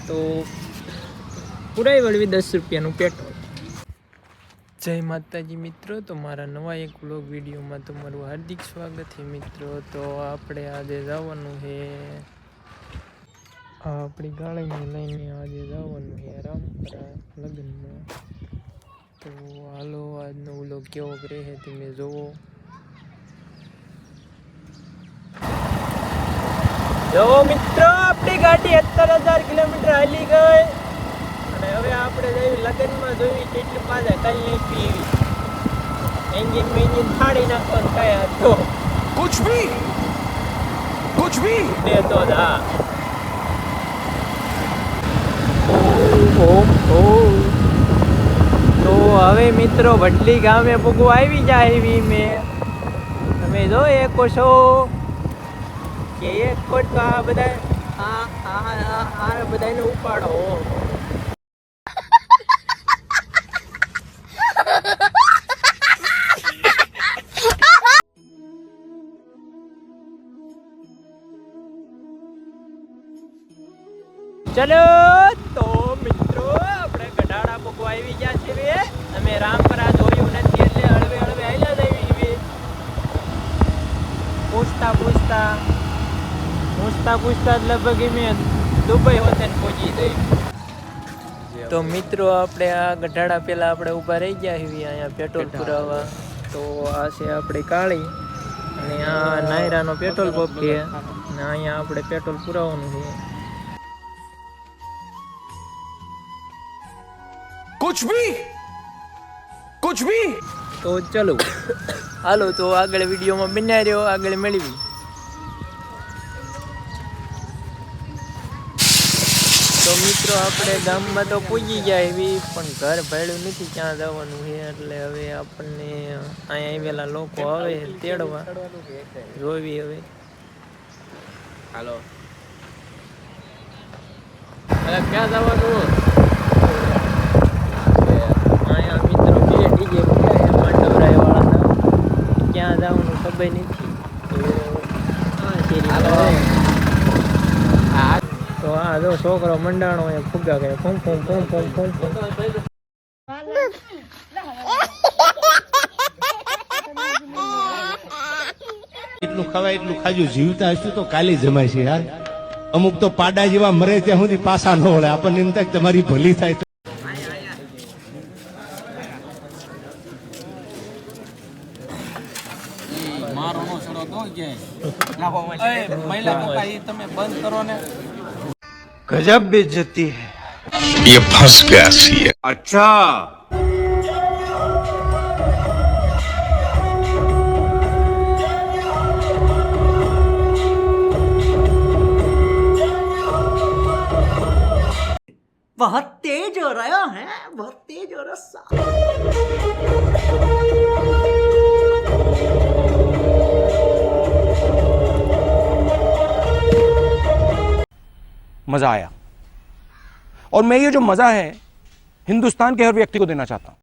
તો પુરાઈ વળવી 10 રૂપિયાનું પેટ્રોલ. જય માતાજી મિત્રો, તો મારા નવા એક વ્લોગ વિડીયોમાં તમારું હાર્દિક સ્વાગત છે મિત્રો. તો આપણે આજે જવાનું છે, આપણી ગાડીને લઈને આજે જવાનું છે રામપરા લગ્નમાં. તો હાલો, આજનો વ્લોગ કેવો રહે છે તમે જોવો. જો મિત્રો, આપણી ગાડી 17,000 કિલોમીટર હાલી ગઈ અને હવે આપણે જઈએ લગ્નમાં. જોઈ કેટલી પાછા કાલની પીવી એન્જિન ફાડી નાખવાનું કયા તો कुछ भी બે તો હા. તો હવે મિત્રો વડલી ગામે ભૂગું આવી જાય એવી મેં તમે જો એક છો કે એક કોટ તો આ બધા આ બધાને ઉપાડો. ચલો તો મિત્રો, આપણે ગઢાડા ભૂગું આવી ગયા છે. અમે રામપરા જોયું નથી એટલે હળવે હળવે આવેલા જ આવી. પૂછતા જ લગભગ મેં દુબઈ હોતે પહોંચી ગઈ. તો મિત્રો, આપણે આ ગઢાડા પહેલાં આપણે ઊભા રહી ગયા છીએ અહીંયા પેટ્રોલ પુરાવા. તો આ છે આપણી કાળી અને આ નાયરાનો પેટ્રોલ પંપ છે અને અહીંયા આપણે પેટ્રોલ પુરાવાનું છે. कुछ भी તો ચલો હાલો, તો આગળ વિડીયોમાં બન્યા રહ્યો, આગળ મેળવી. તો મિત્રો, આપણે ગામમાં તો પહોંચી ગયા એવી, પણ ઘર ભાડ્યું નથી ક્યાં જવાનું છે. એટલે હવે આપણને અહીંયા આવેલા લોકો આવે તેડવા જોવી. હવે હાલો, ક્યાં જવાનું? અહીંયા મિત્રો બે ડીજે માંડવરાય વાળા ક્યાં જવાનું ખબર નથી. તો આ જો છોકરો મંડાણો એ ફુગા કરે ફૂમ ફૂમ ફૂમ ફૂમ ફૂમ ફૂમ. એટલું ખવાય એટલું ખાજો. જીવતા હશું તો કાલે જમાય છે યાર. અમુક તો પાડા જેવા મરે ત્યાં સુધી પાછા ન વળે. આપણને એમ થાય તમારી ભલી થાય. गजब बेइज्जती है. ये फंस गया सी है. अच्छा, बहुत तेज हो रहा है, बहुत तेज हो रहा. मजा आया और मैं ये जो मजा है हिंदुस्तान के हर व्यक्ति को देना चाहता हूं.